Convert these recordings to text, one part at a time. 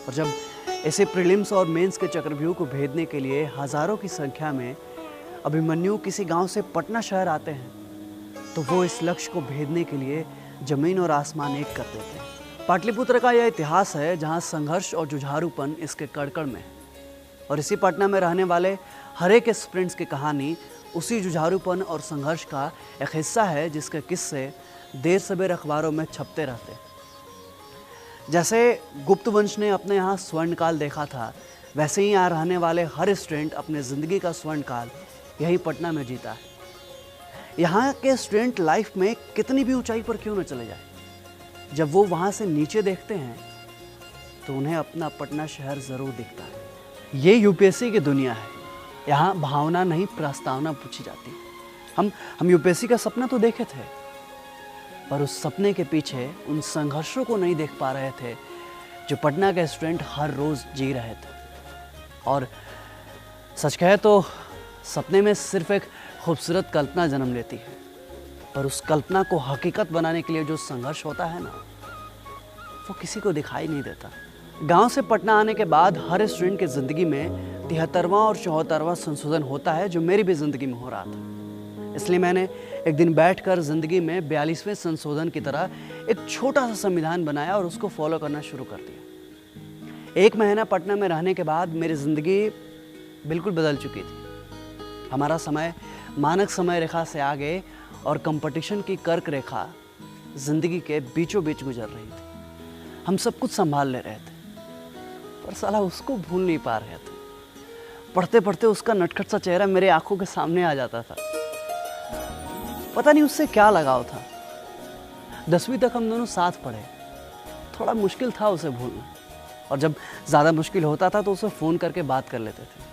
और जब ऐसे प्रीलिम्स और मेंस के चक्रव्यूह को भेदने के लिए हजारों की संख्या में अभिमन्यु किसी गांव से पटना शहर आते हैं, तो वो इस लक्ष्य को भेदने के लिए जमीन और आसमान एक कर देते हैं। पाटलिपुत्र का यह इतिहास है जहां संघर्ष और जुझारूपन इसके कड़कड़ में है, और इसी पटना में रहने वाले हर एक स्टूडेंट्स की कहानी उसी जुझारूपन और संघर्ष का एक हिस्सा है, जिसके किस्से देर सवेर अखबारों में छपते रहते। जैसे गुप्त वंश ने अपने यहाँ स्वर्णकाल देखा था, वैसे ही यहाँ रहने वाले हर स्टूडेंट अपने ज़िंदगी का स्वर्णकाल यही पटना में जीता है। यहाँ के स्टूडेंट लाइफ में कितनी भी ऊंचाई पर क्यों न चले जाए, जब वो वहाँ से नीचे देखते हैं तो उन्हें अपना पटना शहर ज़रूर दिखता है। ये यूपीएससी की दुनिया है। यहाँ भावना नहीं, प्रस्तावना पूछी जाती है। हम यूपीएससी का सपना तो देखे थे, पर उस सपने के पीछे उन संघर्षों को नहीं देख पा रहे थे जो पटना के स्टूडेंट हर रोज़ जी रहे थे। और सच कहे तो सपने में सिर्फ एक खूबसूरत कल्पना जन्म लेती है, पर उस कल्पना को हकीकत बनाने के लिए जो संघर्ष होता है ना, वो किसी को दिखाई नहीं देता। गांव से पटना आने के बाद हर स्टूडेंट की ज़िंदगी में 73वां और 74वां संशोधन होता है, जो मेरी भी ज़िंदगी में हो रहा था। इसलिए मैंने एक दिन बैठकर ज़िंदगी में 42वें संशोधन की तरह एक छोटा सा संविधान बनाया और उसको फॉलो करना शुरू कर दिया। 1 महीना पटना में रहने के बाद मेरी ज़िंदगी बिल्कुल बदल चुकी थी। हमारा समय मानक समय रेखा से आगे और कंपटीशन की कर्क रेखा ज़िंदगी के बीचों बीच गुजर रही थी। हम सब कुछ संभाल ले रहे थे, पर साला उसको भूल नहीं पा रहे थे। पढ़ते पढ़ते उसका नटखट सा चेहरा मेरे आंखों के सामने आ जाता था। पता नहीं उससे क्या लगाव था। 10वीं तक हम दोनों साथ पढ़े। थोड़ा मुश्किल था उसे भूलना, और जब ज़्यादा मुश्किल होता था तो उसे फ़ोन करके बात कर लेते थे,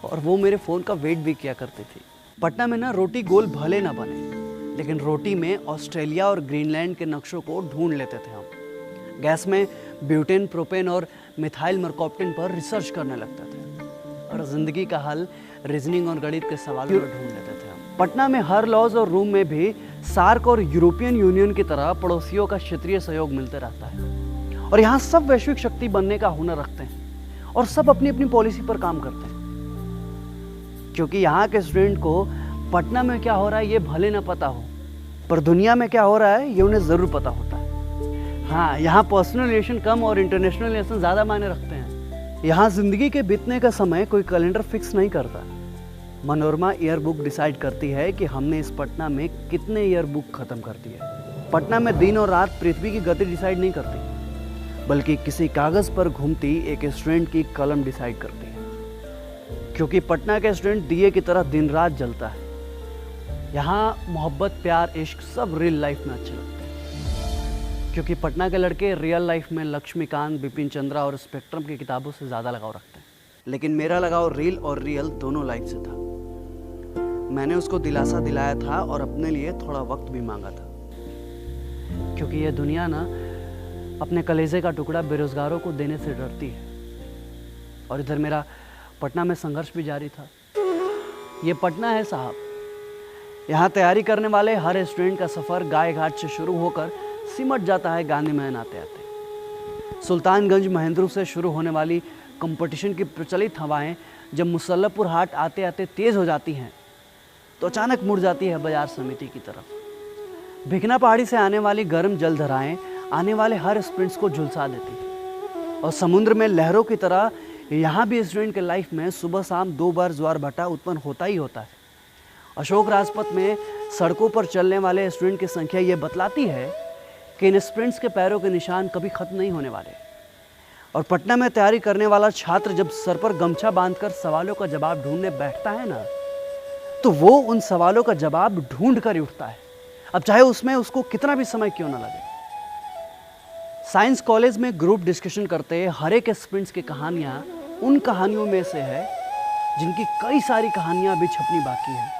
और वो मेरे फ़ोन का वेट भी किया करती थी। पटना में ना रोटी गोल भले ना बने, लेकिन रोटी में ऑस्ट्रेलिया और ग्रीनलैंड के नक्शों को ढूंढ लेते थे हम। गैस में ब्यूटेन, प्रोपेन और मिथाइल मरकॉप्टेन पर रिसर्च करने लगते थे, और ज़िंदगी का हल रीजनिंग और गणित के सवालों में ढूंढ लेते थे हम। पटना में हर लॉज और रूम में भी सार्क और यूरोपियन यूनियन की तरह पड़ोसियों का क्षेत्रीय सहयोग मिलते रहता है, और यहाँ सब वैश्विक शक्ति बनने का हुनर रखते हैं, और सब अपनी अपनी पॉलिसी पर काम करते हैं। क्योंकि यहाँ के स्टूडेंट को पटना में क्या हो रहा है ये भले ना पता हो, पर दुनिया में क्या हो रहा है ये उन्हें ज़रूर पता होता है। हाँ, यहाँ पर्सनल रिलेशन कम और इंटरनेशनल रिलेशन ज़्यादा मायने रखते हैं। यहाँ ज़िंदगी के बीतने का समय कोई कैलेंडर फिक्स नहीं करता। मनोरमा ईयर बुक डिसाइड करती है कि हमने इस पटना में कितने ईयर बुक ख़त्म कर दिए। पटना में दिन और रात पृथ्वी की गति डिसाइड नहीं करती, बल्कि किसी कागज़ पर घूमती एक स्टूडेंट की कलम डिसाइड करती है। क्योंकि पटना के स्टूडेंट दिए की तरह दिन रात जलता है। यहाँ मोहब्बत, प्यार, इश्क सब रियल लाइफ में अच्छे लगते हैं। क्योंकि पटना के लड़के रियल लाइफ में लक्ष्मीकांत, बिपिन चंद्रा और स्पेक्ट्रम की किताबों से ज़्यादा लगाव रखते हैं। लेकिन मेरा लगाव रील और रियल दोनों लाइफ से था। मैंने उसको दिलासा दिलाया था और अपने लिए थोड़ा वक्त भी मांगा था, क्योंकि ये दुनिया ना अपने कलेजे का टुकड़ा बेरोजगारों को देने से डरती है। और इधर मेरा पटना में संघर्ष भी जारी था। ये पटना है साहब। यहाँ तैयारी करने वाले हर स्टूडेंट का सफ़र गाय घाट से शुरू होकर सिमट जाता है गांधी मैदान आते आते। सुल्तानगंज, महेंद्रू से शुरू होने वाली कंपटीशन की प्रचलित हवाएं जब मुसल्लपुर हाट आते आते तेज़ हो जाती हैं, तो अचानक मुड़ जाती है बाजार समिति की तरफ। भिकना पहाड़ी से आने वाली गर्म जलधाराएं आने वाले हर स्टूडेंट्स को झुलसा देती है, और समुद्र में लहरों की तरह यहाँ भी स्टूडेंट के लाइफ में सुबह शाम 2 बार ज्वार भाटा उत्पन्न होता ही होता है। अशोक राजपथ में सड़कों पर चलने वाले स्टूडेंट की संख्या ये बतलाती है कि इन स्टूडेंट्स के पैरों के निशान कभी ख़त्म नहीं होने वाले। और पटना में तैयारी करने वाला छात्र जब सर पर गमछा बांधकर सवालों का जवाब ढूंढने बैठता है ना, तो वो उन सवालों का जवाब ढूंढ कर ही उठता है, अब चाहे उसमें उसको कितना भी समय क्यों ना लगे। साइंस कॉलेज में ग्रुप डिस्कशन करते हर एक स्टूडेंट्स की कहानियाँ उन कहानियों में से है जिनकी कई सारी कहानियाँ अभी छपनी बाकी हैं।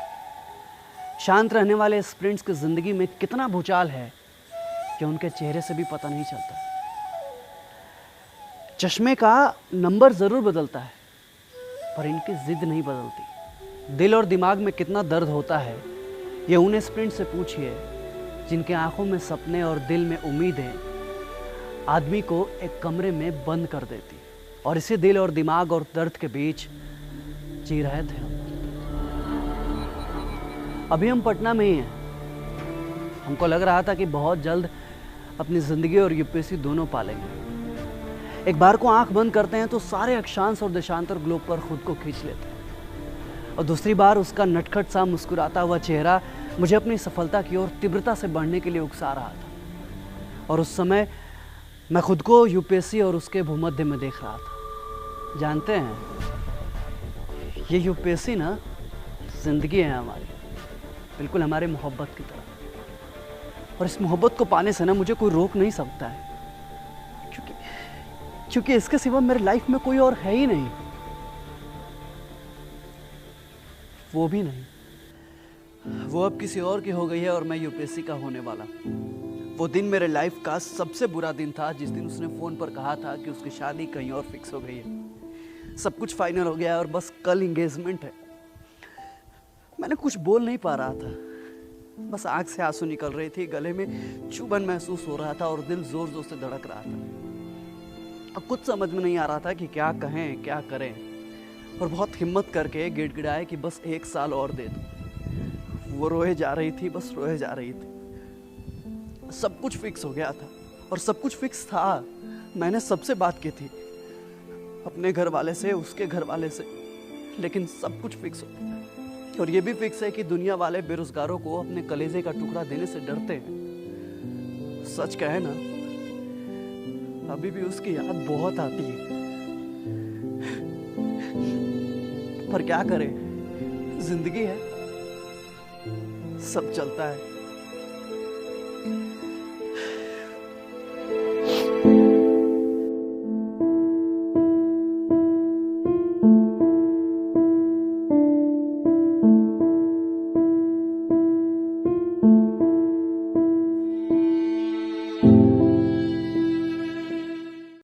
शांत रहने वाले स्टूडेंट्स की ज़िंदगी में कितना भूचाल है कि उनके चेहरे से भी पता नहीं चलता। चश्मे का नंबर ज़रूर बदलता है, पर इनकी ज़िद नहीं बदलती। दिल और दिमाग में कितना दर्द होता है ये उन स्टूडेंट से पूछिए जिनके आंखों में सपने और दिल में उम्मीदें आदमी को एक कमरे में बंद कर देती और इसी दिल और दिमाग और दर्द के बीच जी रहे थे हम। अभी हम पटना में ही हैं। हमको लग रहा था कि बहुत जल्द अपनी जिंदगी और यूपीएससी दोनों पालेंगे। एक बार को आंख बंद करते हैं तो सारे अक्षांश और देशांतर ग्लोब पर खुद को खींच लेते हैं, और दूसरी बार उसका नटखट सा मुस्कुराता हुआ चेहरा मुझे अपनी सफलता की ओर तीव्रता से बढ़ने के लिए उकसा रहा था। और उस समय मैं खुद को यूपीएससी और उसके भूमध्य में देख रहा था। जानते हैं, ये यूपीएससी ना जिंदगी है हमारी, बिल्कुल हमारे मोहब्बत की तरह। और इस मोहब्बत को पाने से ना मुझे कोई रोक नहीं सकता है, क्योंकि इसके सिवा मेरे लाइफ में कोई और है ही नहीं। वो भी नहीं, वो अब किसी और की हो गई है और मैं यूपीएससी का होने वाला। वो दिन मेरे लाइफ का सबसे बुरा दिन था जिस दिन उसने फोन पर कहा था कि उसकी शादी कहीं और फिक्स हो गई है। सब कुछ फाइनल हो गया है और बस कल एंगेजमेंट है। मैंने कुछ बोल नहीं पा रहा था, बस आंख से आंसू निकल रही थी, गले में चुभन महसूस हो रहा था और दिल जोर जोर से धड़क रहा था। अब कुछ समझ में नहीं आ रहा था कि क्या कहें क्या करें, और बहुत हिम्मत करके गिड़गिड़ाए कि बस 1 साल और दे दो। वो रोए जा रही थी, बस रोए जा रही थी। सब कुछ फिक्स हो गया था और सब कुछ फिक्स था। मैंने सबसे बात की थी, अपने घर वाले से, उसके घर वाले से, लेकिन सब कुछ फिक्स हो गया। और ये भी फिक्स है कि दुनिया वाले बेरोजगारों को अपने कलेजे का टुकड़ा देने से डरते हैं। सच कहे ना, अभी भी उसकी याद बहुत आती है, पर क्या करें, जिंदगी है, सब चलता है।